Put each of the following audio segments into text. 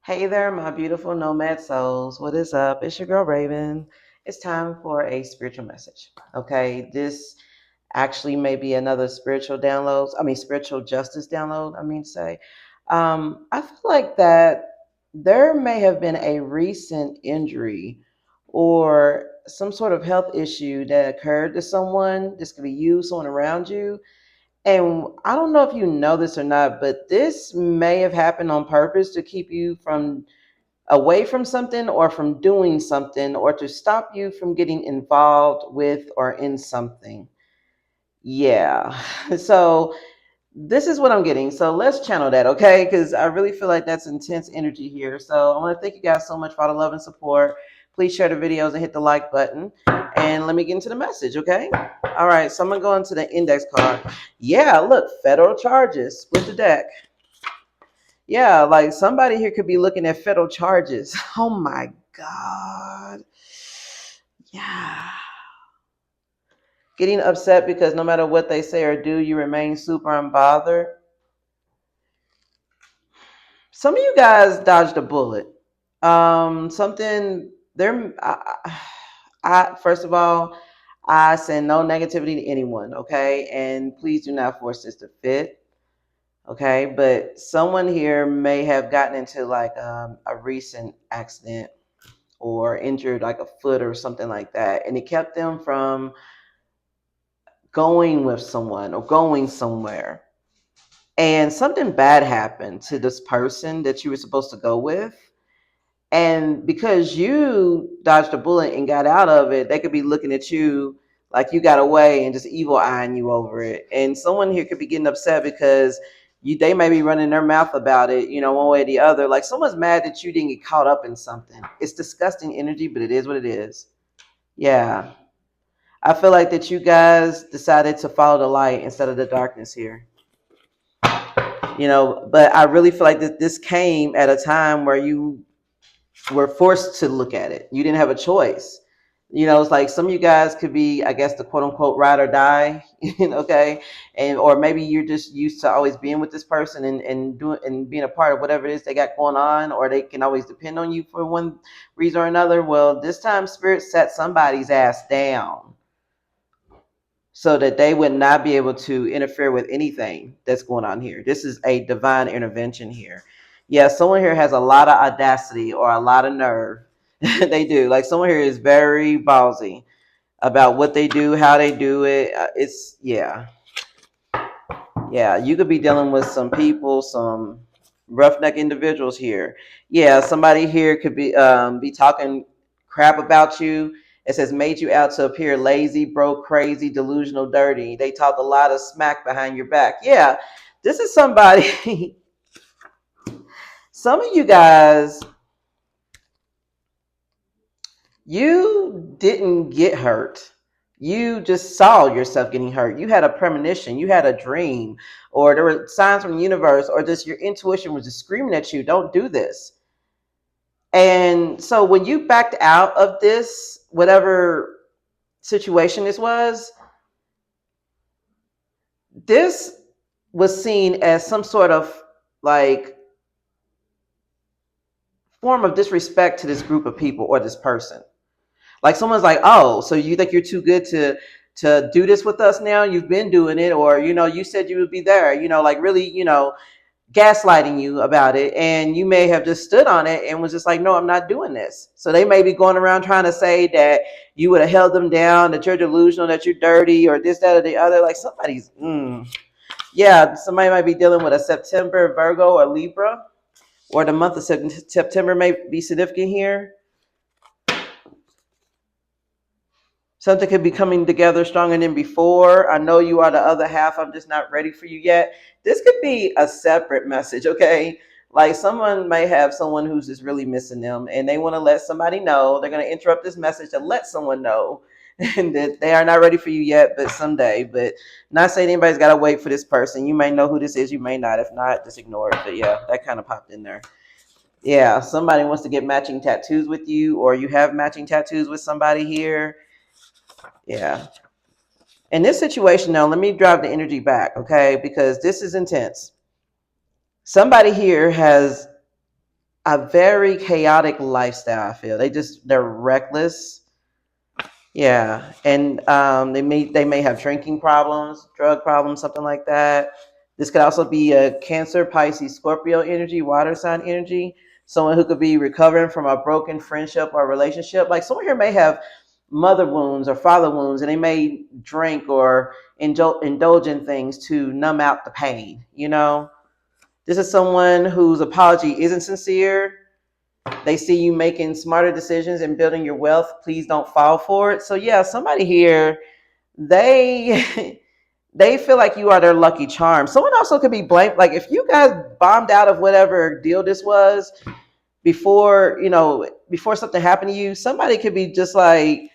Hey there, my beautiful nomad souls. What is up? It's your girl Raven. It's time for a spiritual message. Okay, this actually may be another spiritual justice download, I mean to say. I feel like that there may have been a recent injury or some sort of health issue that occurred to someone. This could be you, someone around you, and I don't know if you know this or not, but this may have happened on purpose to keep you from away from something or from doing something or to stop you from getting involved with or in something. Yeah. So this is what I'm getting. So let's channel that, okay? Because I really feel like that's intense energy here. So I want to thank you guys so much for all the love and support. Please share the videos and hit the like button. And let me get into the message, okay? All right. So I'm going to go into the index card. Yeah, look, federal charges. Split the deck. Yeah, like somebody here could be looking at federal charges. Oh my God. Yeah. Getting upset because no matter what they say or do, you remain super unbothered. Some of you guys dodged a bullet. Something there. First of all, I send no negativity to anyone. Okay, and please do not force this to fit. Okay, but someone here may have gotten into like a recent accident or injured like a foot or something like that, and it kept them from going with someone or going somewhere. And something bad happened to this person that you were supposed to go with. And because you dodged a bullet and got out of it, they could be looking at you like you got away and just evil eyeing you over it. And someone here could be getting upset because they may be running their mouth about it, one way or the other. Like someone's mad that you didn't get caught up in something. It's disgusting energy, but it is what it is. Yeah. I feel like that you guys decided to follow the light instead of the darkness here. But I really feel like that this came at a time where you were forced to look at it. You didn't have a choice. It's like some of you guys could be, I guess, the quote unquote ride or die, okay? And or maybe you're just used to always being with this person and doing and being a part of whatever it is they got going on, or they can always depend on you for one reason or another. Well, this time spirit set somebody's ass down so that they would not be able to interfere with anything that's going on here. This is a divine intervention here. Yeah, someone here has a lot of audacity or a lot of nerve. They do. Like someone here is very ballsy about what they do, how they do it. Yeah. You could be dealing with some people, some roughneck individuals here. Yeah, somebody here could be talking crap about you. It says made you out to appear lazy, broke, crazy, delusional, dirty. They talk a lot of smack behind your back. Yeah, this is somebody. Some of you guys, you didn't get hurt. You just saw yourself getting hurt. You had a premonition, you had a dream, or there were signs from the universe, or just your intuition was just screaming at you, don't do this. And so when you backed out of this, whatever situation this was seen as some sort of like form of disrespect to this group of people or this person. Like someone's like, oh, so you think you're too good to do this with us now? You've been doing it, or you said you would be there, like really, gaslighting you about it, and you may have just stood on it and was just like, no, I'm not doing this. So they may be going around trying to say that you would have held them down, that you're delusional, that you're dirty, or this, that, or the other. Like yeah, somebody might be dealing with a September Virgo or Libra, or the month of September may be significant here. Something could be coming together stronger than before. I know you are the other half. I'm just not ready for you yet. This could be a separate message, okay? Like someone may have someone who's just really missing them, and they want to let somebody know. They're going to interrupt this message to let someone know and that they are not ready for you yet, but someday. But not saying anybody's got to wait for this person. You may know who this is. You may not. If not, just ignore it. But yeah, that kind of popped in there. Yeah, somebody wants to get matching tattoos with you, or you have matching tattoos with somebody here. Yeah. In this situation, now, let me drive the energy back, okay? Because this is intense. Somebody here has, a very chaotic lifestyle. I feel they're reckless. Yeah, and they may have drinking problems, drug problems, something like that. This could also be a Cancer, Pisces, Scorpio energy, water sign energy. Someone who could be recovering from a broken friendship or relationship. Like someone here may have mother wounds or father wounds, and they may drink or indulge in things to numb out the pain. This is someone whose apology isn't sincere. They see you making smarter decisions and building your wealth. Please don't fall for it. So yeah, somebody here, they they feel like you are their lucky charm. Someone also could be blamed. Like if you guys bombed out of whatever deal this was before something happened to you, somebody could be just like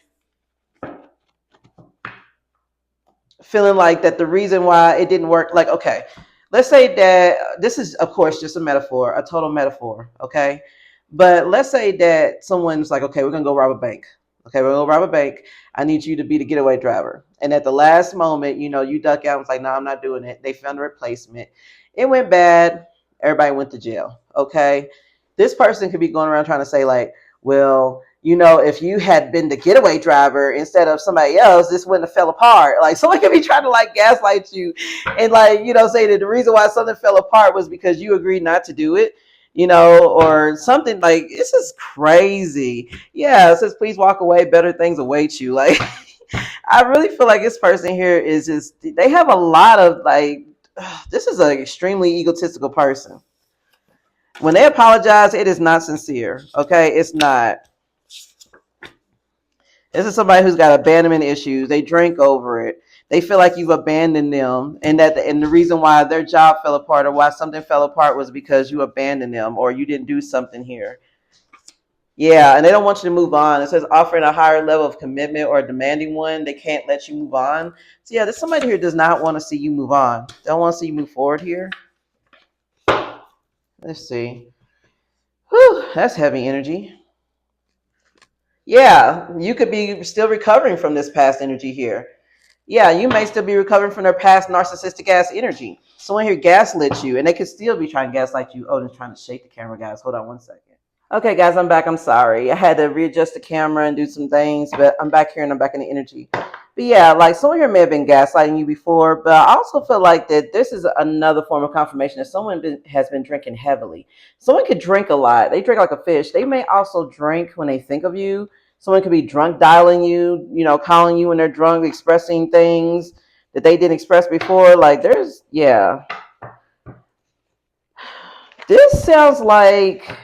feeling like that the reason why it didn't work. Like, okay, let's say that this is, of course, just a metaphor, a total metaphor. Okay. But let's say that someone's like, okay, we're going to go rob a bank. Okay, we're going to rob a bank. I need you to be the getaway driver. And at the last moment, you duck out and it's like, no, I'm not doing it. They found a replacement. It went bad. Everybody went to jail. Okay. This person could be going around trying to say, like, well, if you had been the getaway driver instead of somebody else, this wouldn't have fell apart. Like someone could be trying to like gaslight you and like, say that the reason why something fell apart was because you agreed not to do it, or something. Like, this is crazy. Yeah, it says, please walk away. Better things await you. Like, I really feel like this person here is just, they have a lot of like, this is an extremely egotistical person. When they apologize, it is not sincere. Okay, it's not. This is somebody who's got abandonment issues. They drink over it. They feel like you've abandoned them, and the reason why their job fell apart or why something fell apart was because you abandoned them or you didn't do something here. Yeah, and they don't want you to move on. It says offering a higher level of commitment or a demanding one. They can't let you move on. So yeah, there's somebody here who does not want to see you move on. They don't want to see you move forward here. Let's see. Whew, that's heavy energy. Yeah, you could be still recovering from this past energy here. Yeah, you may still be recovering from their past narcissistic ass energy. Someone here gaslit you, and they could still be trying to gaslight you. Oh, they're trying to shake the camera, guys. Hold on one second. Okay, guys, I'm back. I'm sorry. I had to readjust the camera and do some things, but I'm back here and I'm back in the energy. But yeah, like someone here may have been gaslighting you before, but I also feel like that this is another form of confirmation that someone has been drinking heavily. Someone could drink a lot. They drink like a fish. They may also drink when they think of you. Someone could be drunk dialing you, calling you when they're drunk, expressing things that they didn't express before. Like yeah. This sounds like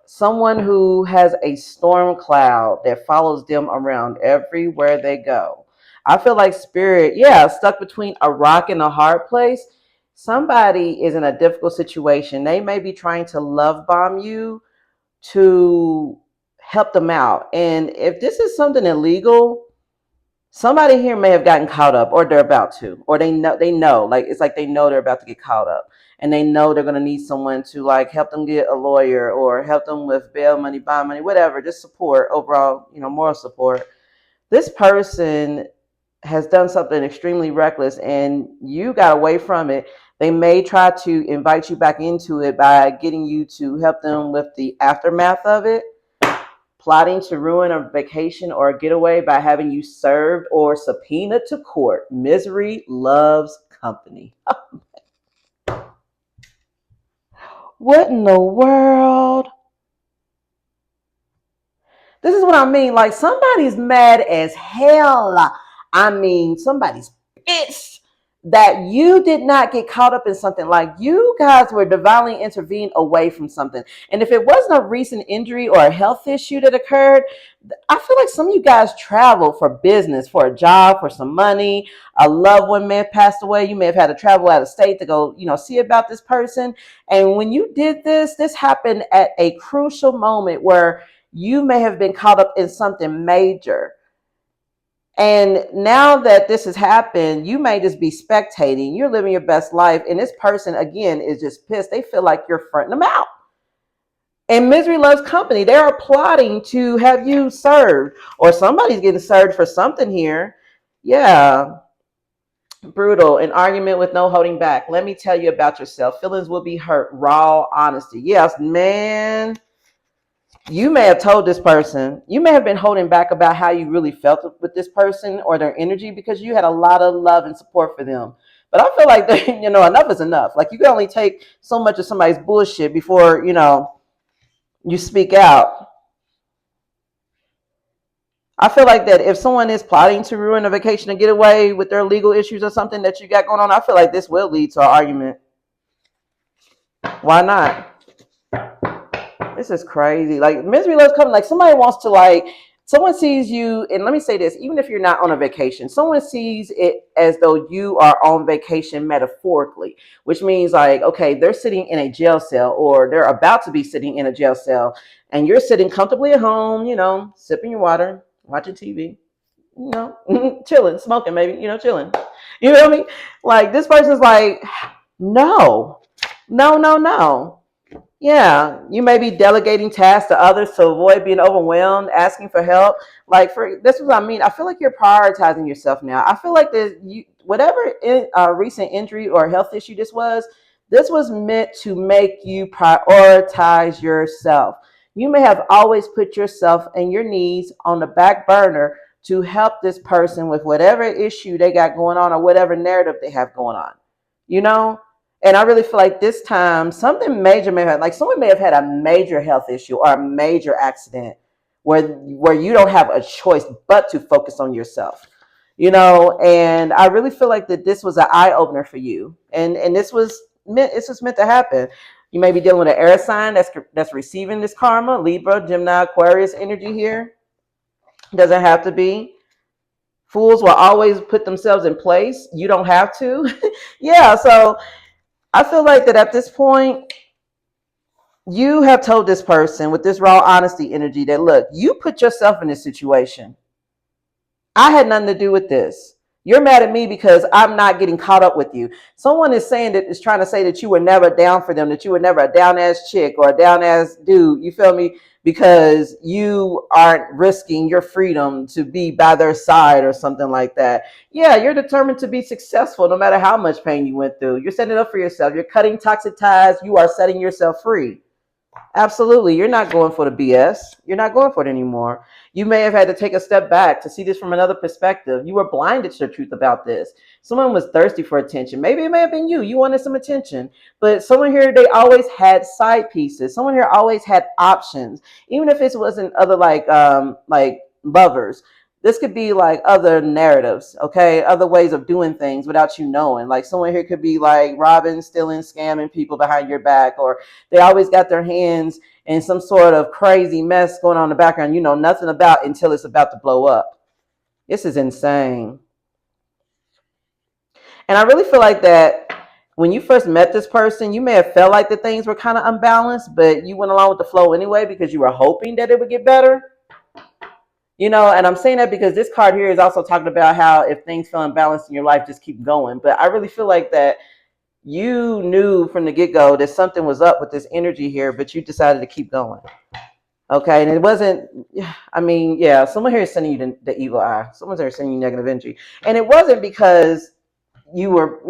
someone who has a storm cloud that follows them around everywhere they go. I feel like spirit, yeah, stuck between a rock and a hard place. Somebody is in a difficult situation. They may be trying to love bomb you to help them out. And if this is something illegal, somebody here may have gotten caught up, or they're about to, or they know, like it's like they know they're about to get caught up, and they know they're going to need someone to like help them get a lawyer or help them with bail money, bond money, whatever, just support, overall, moral support. This person has done something extremely reckless and you got away from it. They may try to invite you back into it by getting you to help them with the aftermath of it, plotting to ruin a vacation or a getaway by having you served or subpoenaed to court. Misery loves company. What in the world? This is what I mean. Like, somebody's mad as hell. I mean, somebody's pissed that you did not get caught up in something. Like, you guys were divinely intervened away from something. And if it wasn't a recent injury or a health issue that occurred, I feel like some of you guys traveled for business, for a job, for some money. A loved one may have passed away. You may have had to travel out of state to go, see about this person. And when you did this happened at a crucial moment where you may have been caught up in something major. And now that this has happened, you may just be spectating. You're living your best life. And this person, again, is just pissed. They feel like you're fronting them out. And misery loves company. They are plotting to have you served, or somebody's getting served for something here. Yeah. Brutal, an argument with no holding back. Let me tell you about yourself. Feelings will be hurt. Raw honesty. Yes, man. You may have told this person, you may have been holding back about how you really felt with this person or their energy because you had a lot of love and support for them. But I feel like that, enough is enough. Like you can only take so much of somebody's bullshit before, you speak out. I feel like that if someone is plotting to ruin a vacation and get away with their legal issues or something that you got going on, I feel like this will lead to an argument. Why not? This is crazy. Like misery loves company. Like somebody wants to someone sees you, and let me say this, even if you're not on a vacation, someone sees it as though you are on vacation metaphorically, which means like, okay, they're sitting in a jail cell or they're about to be sitting in a jail cell and you're sitting comfortably at home, sipping your water, watching TV, chilling, smoking, maybe, chilling. You know what I mean? Like this person's like, no, no, no, no. Yeah, you may be delegating tasks to others to avoid being overwhelmed, asking for help. Like for this is what I mean. I feel like you're prioritizing yourself now. I feel like whatever recent injury or health issue this was meant to make you prioritize yourself. You may have always put yourself and your needs on the back burner to help this person with whatever issue they got going on or whatever narrative they have going on. You know, and I really feel like this time something major may have, like someone may have had a major health issue or a major accident where you don't have a choice but to focus on yourself. And I really feel like that this was an eye opener for you, and this was meant to happen. You may be dealing with an air sign that's receiving this karma, Libra, Gemini, Aquarius energy here. Doesn't have to be. Fools will always put themselves in place. You don't have to. Yeah, so I feel like that at this point, you have told this person with this raw honesty energy that, look, you put yourself in this situation. I had nothing to do with this. You're mad at me because I'm not getting caught up with you. Someone is trying to say that you were never down for them, that you were never a down ass chick or a down ass dude. You feel me? Because you aren't risking your freedom to be by their side or something like that. Yeah, you're determined to be successful no matter how much pain you went through. You're setting it up for yourself. You're cutting toxic ties. You are setting yourself free. Absolutely. You're not going for the BS. You're not going for it anymore. You may have had to take a step back to see this from another perspective. You were blinded to the truth about this. Someone was thirsty for attention. Maybe it may have been you. You wanted some attention. But someone here, they always had side pieces. Someone here always had options. Even if it wasn't other like lovers. This could be like other narratives, okay? Other ways of doing things without you knowing. Like someone here could be like robbing, stealing, scamming people behind your back, or they always got their hands in some sort of crazy mess going on in the background you know nothing about until it's about to blow up. This is insane. And I really feel like that when you first met this person, you may have felt like the things were kind of unbalanced, but you went along with the flow anyway because you were hoping that it would get better. And I'm saying that because this card here is also talking about how if things feel unbalanced in your life, just keep going. But I really feel like that you knew from the get-go that something was up with this energy here, but you decided to keep going. Okay, and it wasn't, I mean, yeah, someone here is sending you the evil eye. Someone's here sending you negative energy. And it wasn't because you were,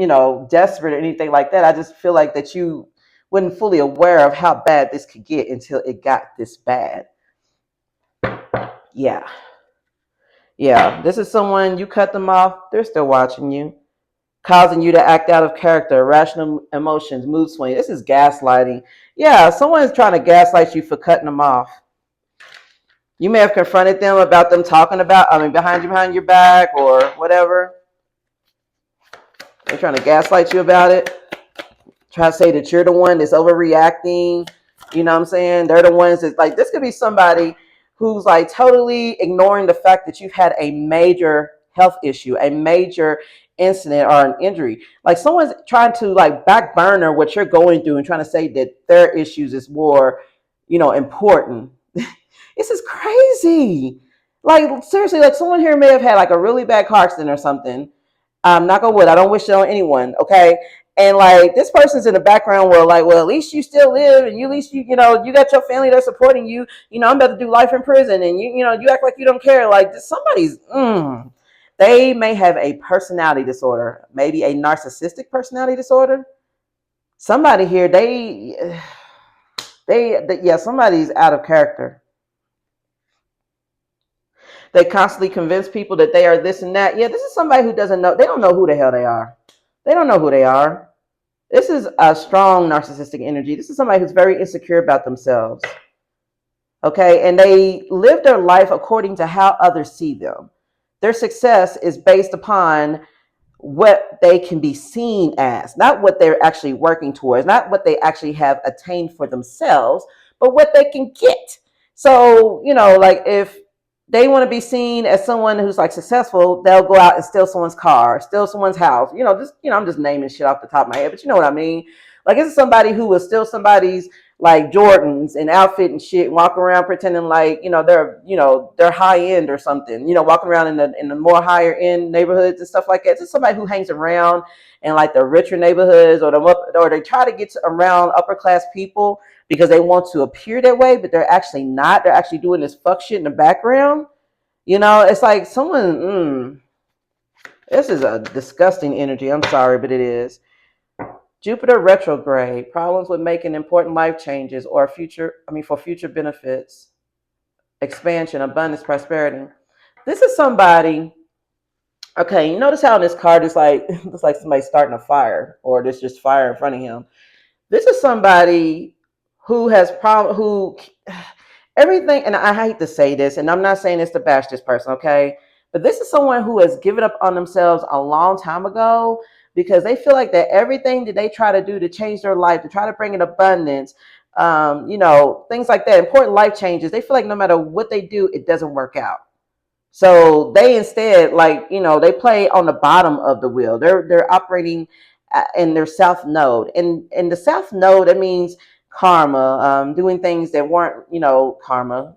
desperate or anything like that. I just feel like that you weren't fully aware of how bad this could get until it got this bad. Yeah. Yeah, this is someone, you cut them off, they're still watching you, causing you to act out of character, irrational emotions, mood swings. This is gaslighting. Yeah, someone is trying to gaslight you for cutting them off. You may have confronted them about them behind your back or whatever. They're trying to gaslight you about it. Try to say that you're the one that's overreacting. You know what I'm saying? They're the ones that, like, this could be somebody who's like totally ignoring the fact that you've had a major health issue, a major incident or an injury. Like someone's trying to like back burner what you're going through and trying to say that their issues is more, important. This is crazy. Like seriously, like someone here may have had like a really bad car accident or something. Knock on wood. I don't wish it on anyone. Okay. And like this person's in the background where like, well, at least you still live and at least you got your family that's supporting you. I'm about to do life in prison and you act like you don't care. Like somebody's They may have a personality disorder, maybe a narcissistic personality disorder. Somebody here, yeah, somebody's out of character. They constantly convince people that they are this and that. Yeah, this is somebody who doesn't know. They don't know who the hell they are. They don't know who they are. This is a strong narcissistic energy. This is somebody who's very insecure about themselves. Okay, and they live their life according to how others see them. Their success is based upon what they can be seen as, not what they're actually working towards, not what they actually have attained for themselves, but what they can get. So, like if they want to be seen as someone who's like successful, they'll go out and steal someone's car, steal someone's house. I'm just naming shit off the top of my head, but you know what I mean? Like, this is somebody who will steal somebody's like Jordans and outfit and shit, and walk around pretending like they're high end or something. Walking around in the more higher end neighborhoods and stuff like that. It's just somebody who hangs around in like the richer neighborhoods, or they try to get around upper class people because they want to appear that way, but they're actually not. They're actually doing this fuck shit in the background. It's like someone. This is a disgusting energy. I'm sorry, but it is. Jupiter retrograde, problems with making important life changes or for future benefits, expansion, abundance, prosperity. This is somebody, okay, you notice how in this card it's like it's like somebody starting a fire, or there's just fire in front of him. This is somebody who has everything, and I hate to say this, and I'm not saying this to bash this person, okay? But this is someone who has given up on themselves a long time ago, because they feel like that everything that they try to do to change their life, to try to bring in abundance, things like that, important life changes, they feel like no matter what they do, it doesn't work out. So they instead, they play on the bottom of the wheel. They're operating in their south node, and in the south node, that means karma, doing things that weren't, karma.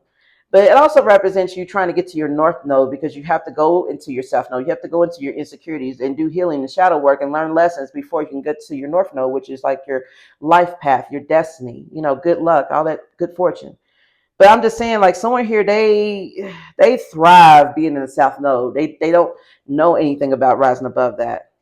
But it also represents you trying to get to your north node, because you have to go into your south node. You have to go into your insecurities and do healing and shadow work and learn lessons before you can get to your north node, which is like your life path, your destiny, good luck, all that good fortune. But I'm just saying, like, someone here, they thrive being in the south node. They don't know anything about rising above that.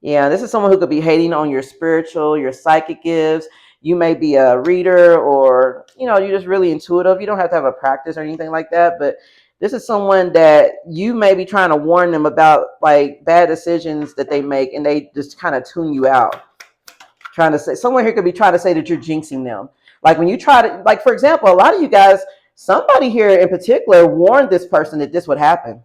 Yeah, this is someone who could be hating on your spiritual, your psychic gifts. You may be a reader, or you're just really intuitive. You don't have to have a practice or anything like that. But this is someone that you may be trying to warn them about like bad decisions that they make, and they just kind of tune you out. Trying to say, someone here could be trying to say that you're jinxing them. Like when you try to, like, for example, a lot of you guys, somebody here in particular warned this person that this would happen.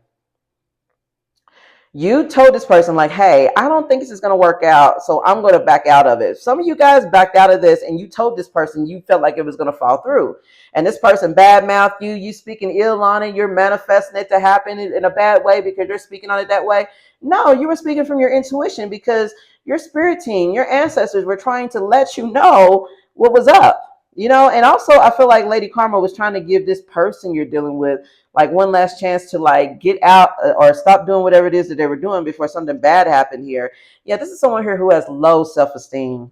You told this person, like, hey, I don't think this is going to work out, so I'm going to back out of it. Some of you guys backed out of this, and you told this person you felt like it was going to fall through. And this person badmouthed you. You speaking ill on it. You're manifesting it to happen in a bad way because you're speaking on it that way. No, you were speaking from your intuition, because your spirit team, your ancestors were trying to let you know what was up. And also I feel like Lady Karma was trying to give this person you're dealing with like one last chance to like get out or stop doing whatever it is that they were doing before something bad happened here. Yeah, this is someone here who has low self-esteem.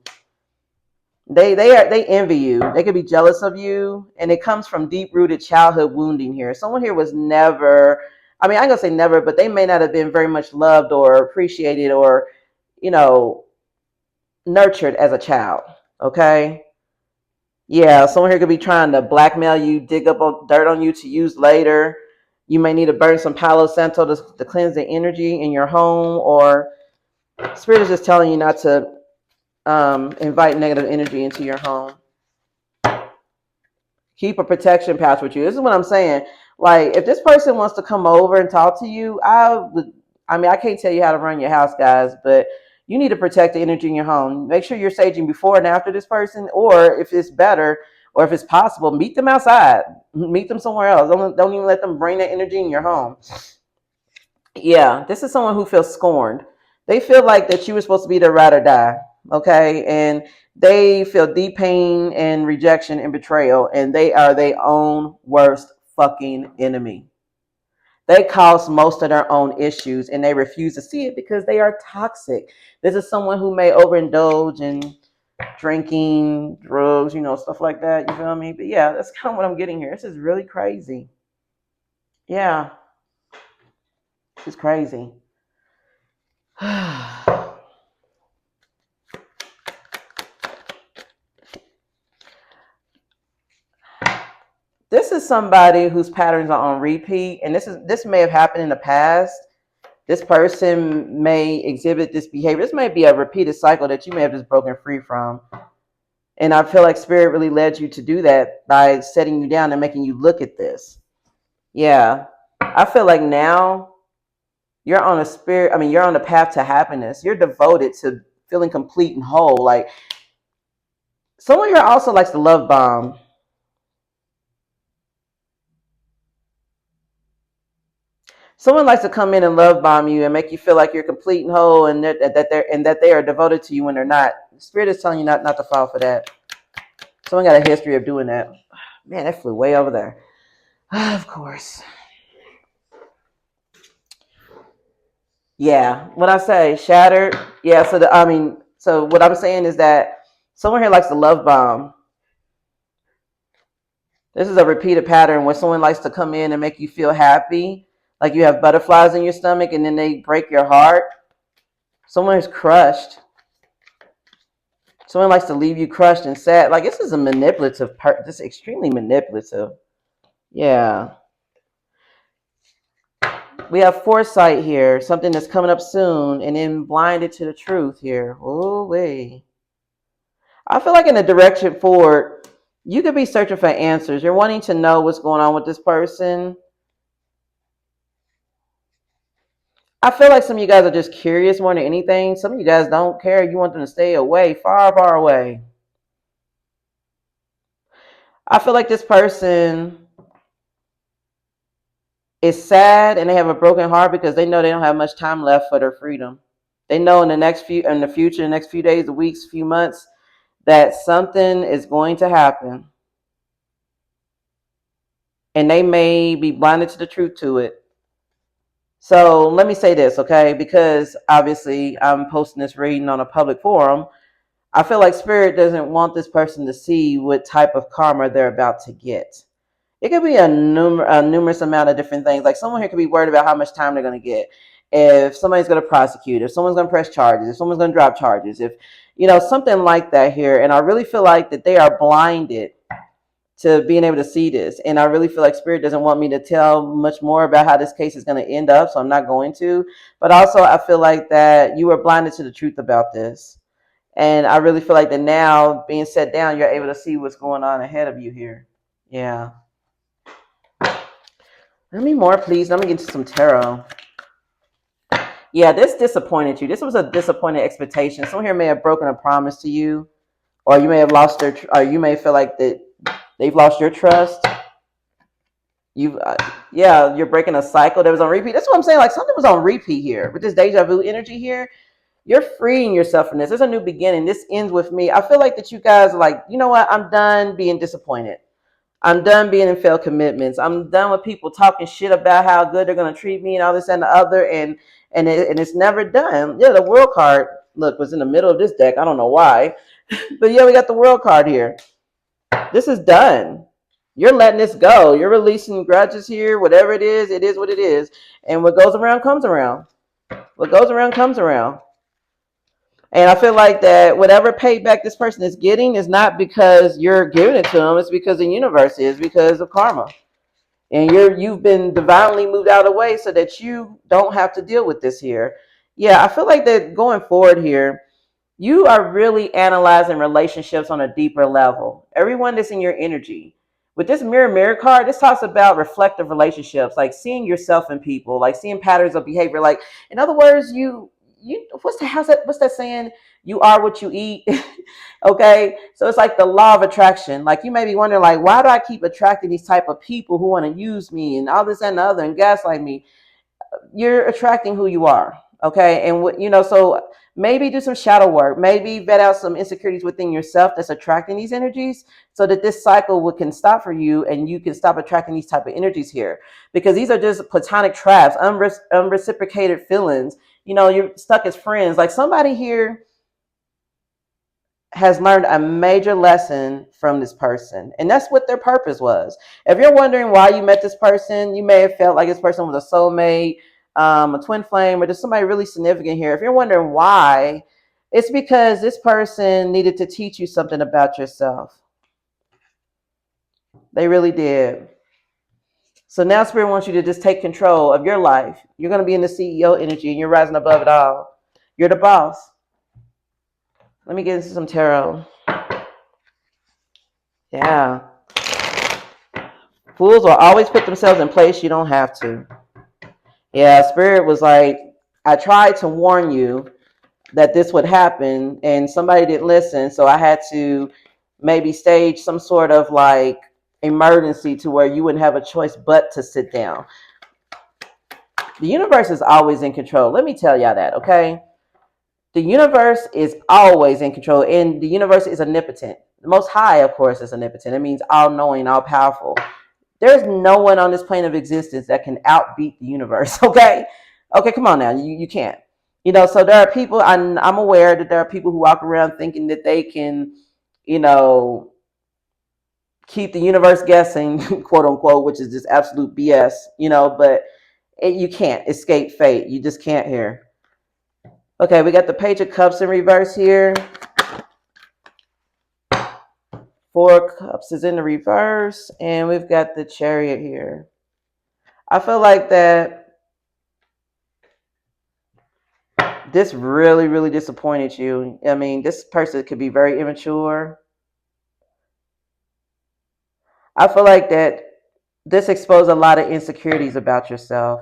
They envy you. They could be jealous of you, and it comes from deep-rooted childhood wounding here. Someone here was never, I mean, I'm gonna say never, but they may not have been very much loved or appreciated or, nurtured as a child. Okay. Yeah, someone here could be trying to blackmail you, dig up dirt on you to use later. You may need to burn some Palo Santo to cleanse the energy in your home, or Spirit is just telling you not to invite negative energy into your home. Keep a protection pouch with you. This is what I'm saying. Like, if this person wants to come over and talk to you, I can't tell you how to run your house, guys, but you need to protect the energy in your home. Make sure you're saging before and after this person, or if it's better, or if it's possible, meet them outside. Meet them somewhere else. Don't even let them bring that energy in your home. Yeah, this is someone who feels scorned. They feel like that you were supposed to be their ride or die, okay? And they feel deep pain and rejection and betrayal, and they are their own worst fucking enemy. They cause most of their own issues, and they refuse to see it because they are toxic. This is someone who may overindulge in drinking, drugs, stuff like that. You feel me? But yeah, that's kind of what I'm getting here. This is really crazy. Yeah. It's crazy. This is somebody whose patterns are on repeat, and this may have happened in the past. This person may exhibit this behavior. This may be a repeated cycle that you may have just broken free from. And I feel like spirit really led you to do that by setting you down and making you look at this. Yeah. I feel like now you're on a spirit, I mean, you're on the path to happiness. You're devoted to feeling complete and whole. Like someone here also likes to love bomb. Someone likes to come in and love bomb you and make you feel like you're complete and whole, and that they are devoted to you when they're not. Spirit is telling you not to fall for that. Someone got a history of doing that. Man, that flew way over there. Of course. Yeah. What I say, shattered. Yeah. So what I'm saying is that someone here likes to love bomb. This is a repeated pattern where someone likes to come in and make you feel happy, like you have butterflies in your stomach, and then they break your heart. Someone is crushed. Someone likes to leave you crushed and sad. Like this is a manipulative part. This is extremely manipulative. Yeah. We have foresight here, something that's coming up soon, and then blinded to the truth here. Oh, wait. I feel like in the direction forward, you could be searching for answers. You're wanting to know what's going on with this person. I feel like some of you guys are just curious more than anything. Some of you guys don't care. You want them to stay away, far, far away. I feel like this person is sad and they have a broken heart because they know they don't have much time left for their freedom. They know in the future, the next few days, weeks, few months, that something is going to happen. And they may be blinded to the truth to it. So let me say this, okay? Because obviously I'm posting this reading on a public forum. I feel like spirit doesn't want this person to see what type of karma they're about to get. It could be a numerous amount of different things. Like someone here could be worried about how much time they're going to get. If somebody's going to prosecute, if someone's going to press charges, if someone's going to drop charges, if, something like that here. And I really feel like that they are blinded to being able to see this. And I really feel like spirit doesn't want me to tell much more about how this case is going to end up. So I'm not going to. But also I feel like that you are blinded to the truth about this. And I really feel like that now being set down, you're able to see what's going on ahead of you here. Yeah. Let me more, please. Let me get into some tarot. Yeah, this disappointed you. This was a disappointed expectation. Someone here may have broken a promise to you, or you may have lost or you may feel like that they've lost your trust. You're breaking a cycle that was on repeat. That's what I'm saying. Like something was on repeat here with this deja vu energy here. You're freeing yourself from this. There's a new beginning. This ends with me. I feel like that you guys are like, you know what? I'm done being disappointed. I'm done being in failed commitments. I'm done with people talking shit about how good they're gonna treat me and all this and the other, and it's never done. Yeah, the world card was in the middle of this deck. I don't know why, but yeah, we got the world card here. This is done. You're letting this go. You're releasing grudges here. Whatever it is what it is. And what goes around comes around. What goes around comes around. And I feel like that whatever payback this person is getting is not because you're giving it to them. It's because the universe is, because of karma. And you've been divinely moved out of the way so that you don't have to deal with this here. Yeah, I feel like that going forward here, you are really analyzing relationships on a deeper level. Everyone that's in your energy. With this mirror card, this talks about reflective relationships, like seeing yourself in people, like seeing patterns of behavior. Like, in other words, what's that saying? You are what you eat. Okay, so it's like the law of attraction. Like you may be wondering, like, why do I keep attracting these type of people who want to use me and all this and the other and gaslight me? You're attracting who you are. Okay, and so maybe do some shadow work. Maybe vet out some insecurities within yourself that's attracting these energies, so that this cycle can stop for you and you can stop attracting these type of energies here, because these are just platonic traps, unreciprocated feelings. You're stuck as friends. Like somebody here has learned a major lesson from this person, and that's what their purpose was. If you're wondering why you met this person, you may have felt like this person was a soulmate. a twin flame, or just somebody really significant here. If you're wondering why, it's because this person needed to teach you something about yourself. They really did. So now Spirit wants you to just take control of your life. You're going to be in the CEO energy and you're rising above it all. You're the boss. Let me get into some tarot. Yeah. Fools will always put themselves in place you don't have to. Yeah, Spirit was like, I tried to warn you that this would happen and somebody didn't listen. So I had to maybe stage some sort of like emergency to where you wouldn't have a choice but to sit down. The universe is always in control. Let me tell y'all that, okay? The universe is always in control, and the universe is omnipotent. The Most High, of course, is omnipotent. It means all-knowing, all-powerful. There's no one on this plane of existence that can outbeat the universe, okay? Okay, come on now. You can't. So there are people, I'm aware that there are people who walk around thinking that they can, keep the universe guessing, quote unquote, which is just absolute BS, but you can't escape fate. You just can't here. Okay, we got the Page of Cups in reverse here. 4 Cups is in the reverse, and we've got the Chariot here. I feel like that this really, really disappointed you. I mean, this person could be very immature. I feel like that this exposed a lot of insecurities about yourself.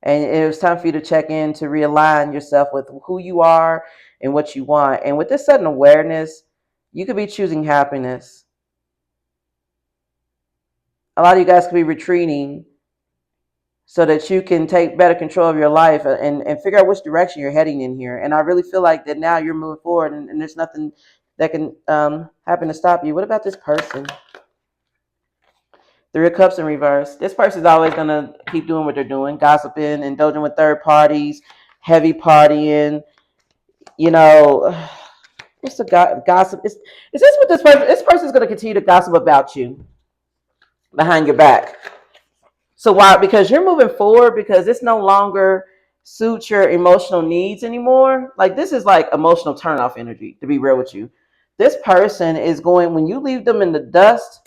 And it was time for you to check in to realign yourself with who you are and what you want. And with this sudden awareness, you could be choosing happiness. A lot of you guys could be retreating so that you can take better control of your life and figure out which direction you're heading in here. And I really feel like that now you're moving forward and there's nothing that can happen to stop you. What about this person? 3 of Cups in reverse. This person's always going to keep doing what they're doing, gossiping, indulging with third parties, heavy partying. What's the gossip? Is this what this person? This person's going to continue to gossip about you behind your back. So why? Because you're moving forward, because it's no longer suits your emotional needs anymore. Like, this is like emotional turnoff energy, to be real with you. This person is going, when you leave them in the dust,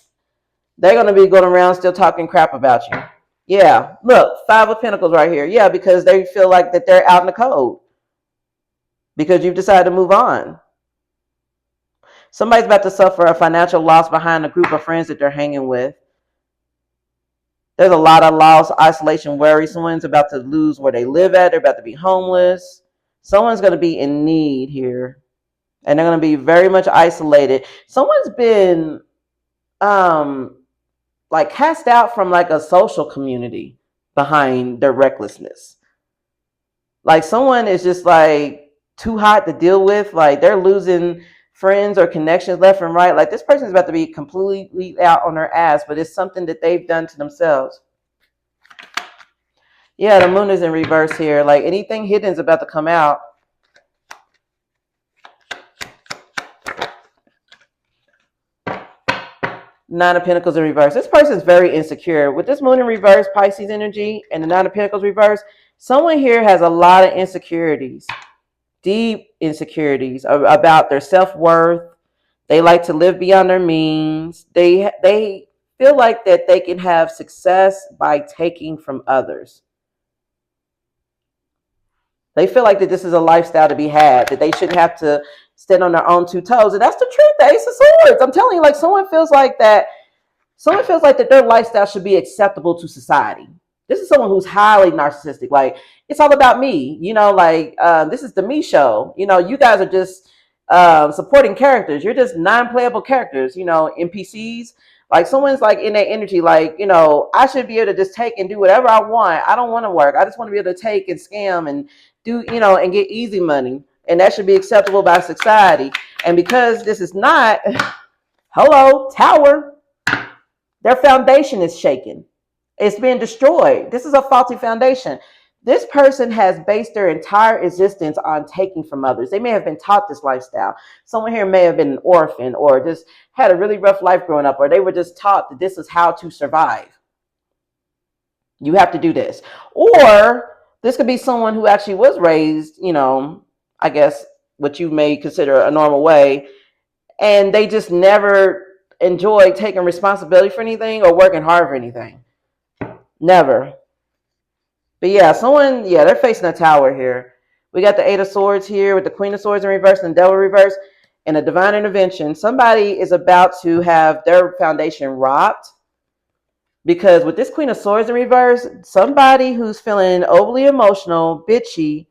they're going to be going around still talking crap about you. Yeah, look, 5 of Pentacles right here. Yeah, because they feel like that they're out in the cold because you've decided to move on. Somebody's about to suffer a financial loss behind a group of friends that they're hanging with. There's a lot of loss, isolation, worry. Someone's about to lose where they live at. They're about to be homeless. Someone's going to be in need here. And they're going to be very much isolated. Someone's been like cast out from like a social community behind their recklessness. Like, someone is just like too hot to deal with. Like, they're losing friends or connections left and right. Like, this person's about to be completely out on their ass, but it's something that they've done to themselves. Yeah, the moon is in reverse here. Like, anything hidden is about to come out. Nine of Pentacles in reverse. This person's very insecure. With this moon in reverse, Pisces energy, and the Nine of Pentacles reverse, someone here has a lot of insecurities. Deep insecurities about their self-worth. They like to live beyond their means. They feel like that they can have success by taking from others. They feel like that this is a lifestyle to be had, that they shouldn't have to stand on their own 2 toes. And that's the truth, the Ace of Swords. I'm telling you, like, someone feels like that their lifestyle should be acceptable to society. This is someone who's highly narcissistic. Like, it's all about me. This is the me show. You guys are just supporting characters. You're just non-playable characters, NPCs. Like, someone's like in that energy, like, I should be able to just take and do whatever I want. I don't want to work. I just want to be able to take and scam and do, and get easy money. And that should be acceptable by society. And because this is not, hello, Tower, their foundation is shaken. It's being destroyed. This is a faulty foundation. This person has based their entire existence on taking from others. They may have been taught this lifestyle. Someone here may have been an orphan or just had a really rough life growing up, or they were just taught that this is how to survive. You have to do this. Or This could be someone who actually was raised, I guess what you may consider a normal way, and they just never enjoyed taking responsibility for anything or working hard for anything. Never. But yeah, they're facing a tower here. We got the Eight of Swords here with the Queen of Swords in reverse and the Devil reverse and a divine intervention. Somebody is about to have their foundation rocked because with this Queen of Swords in reverse, somebody who's feeling overly emotional, bitchy,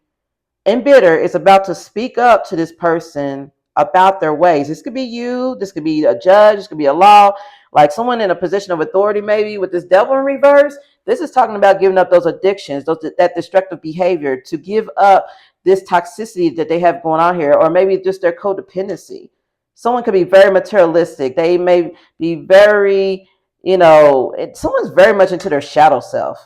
and bitter is about to speak up to this person about their ways. This could be you, this could be a judge, this could be a law, like someone in a position of authority, maybe with this devil in reverse. This is talking about giving up those addictions, that destructive behavior, to give up this toxicity that they have going on here, or maybe just their codependency. Someone could be very materialistic. They may be very, someone's very much into their shadow self.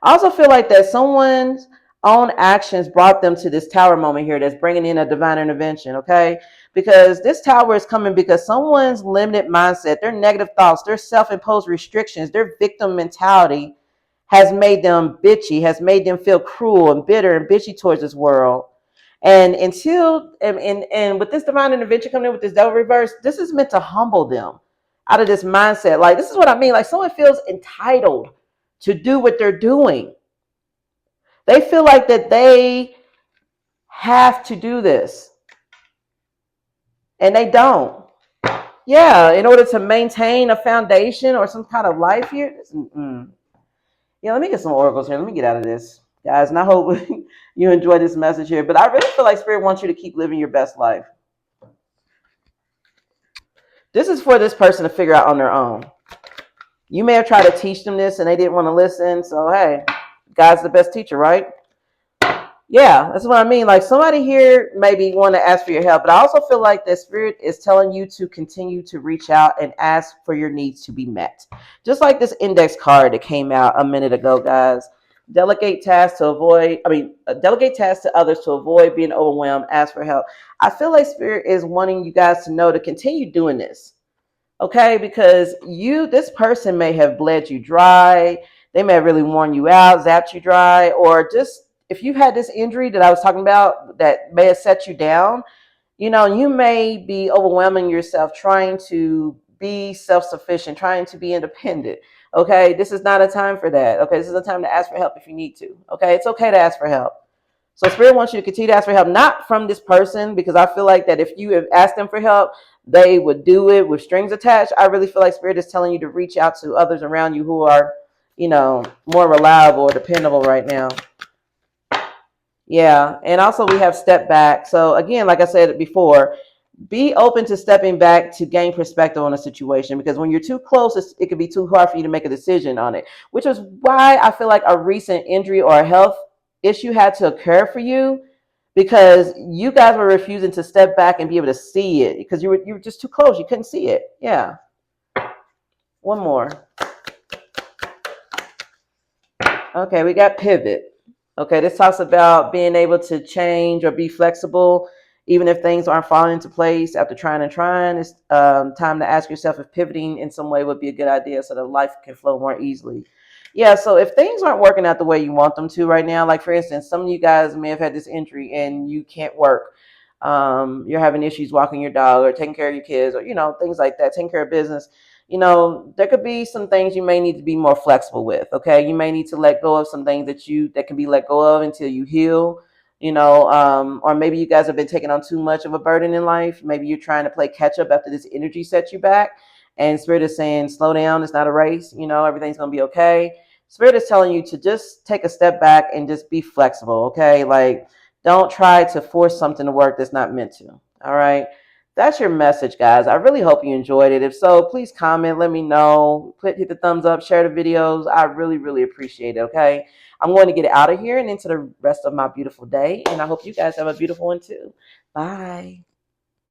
I also feel like that someone's own actions brought them to this tower moment here that's bringing in a divine intervention, okay? Because this tower is coming because someone's limited mindset, their negative thoughts, their self-imposed restrictions, their victim mentality has made them bitchy, has made them feel cruel and bitter and bitchy towards this world. And with this divine intervention coming in with this devil reverse, this is meant to humble them out of this mindset. Like, this is what I mean. Like, someone feels entitled to do what they're doing. They feel like that they have to do this, and they don't. Yeah, in order to maintain a foundation or some kind of life here. Yeah, let me get some oracles here. Let me get out of this, guys. And I hope you enjoy this message here. But I really feel like Spirit wants you to keep living your best life. This is for this person to figure out on their own. You may have tried to teach them this and they didn't want to listen. So, hey, God's the best teacher, right? Yeah, that's what I mean. Like, somebody here maybe want to ask for your help, but I also feel like the Spirit is telling you to continue to reach out and ask for your needs to be met. Just like this index card that came out a minute ago, guys. Delegate tasks to others to avoid being overwhelmed. Ask for help. I feel like Spirit is wanting you guys to know to continue doing this. Okay, because this person may have bled you dry. They may have really worn you out, zapped you dry, or just if you've had this injury that I was talking about that may have set you down, you may be overwhelming yourself trying to be self-sufficient, trying to be independent. Okay, this is not a time for that. Okay, this is a time to ask for help if you need to. Okay, it's okay to ask for help. So Spirit wants you to continue to ask for help, not from this person, because I feel like that if you have asked them for help, they would do it with strings attached. I really feel like Spirit is telling you to reach out to others around you who are, more reliable or dependable right now. Yeah, and also we have step back. So again, like I said before, be open to stepping back to gain perspective on a situation, because when you're too close, it could be too hard for you to make a decision on it, which is why I feel like a recent injury or a health issue had to occur for you, because you guys were refusing to step back and be able to see it because you were just too close. You couldn't see it. Yeah. One more. Okay, we got pivot. Okay, this talks about being able to change or be flexible, even if things aren't falling into place after trying and trying. It's time to ask yourself if pivoting in some way would be a good idea so that life can flow more easily. Yeah, so if things aren't working out the way you want them to right now, like for instance, some of you guys may have had this injury and you can't work. You're having issues walking your dog or taking care of your kids or, things like that, taking care of business. There could be some things you may need to be more flexible with. Okay, you may need to let go of some things that can be let go of until you heal. Or maybe you guys have been taking on too much of a burden in life. Maybe you're trying to play catch up after this energy sets you back, and Spirit is saying, slow down. It's not a race. Everything's gonna be okay. Spirit is telling you to just take a step back and just be flexible. Okay, like don't try to force something to work that's not meant to. All right. That's your message, guys. I really hope you enjoyed it. If so, please comment. Let me know. Hit the thumbs up. Share the videos. I really, really appreciate it, okay? I'm going to get out of here and into the rest of my beautiful day, and I hope you guys have a beautiful one too. Bye.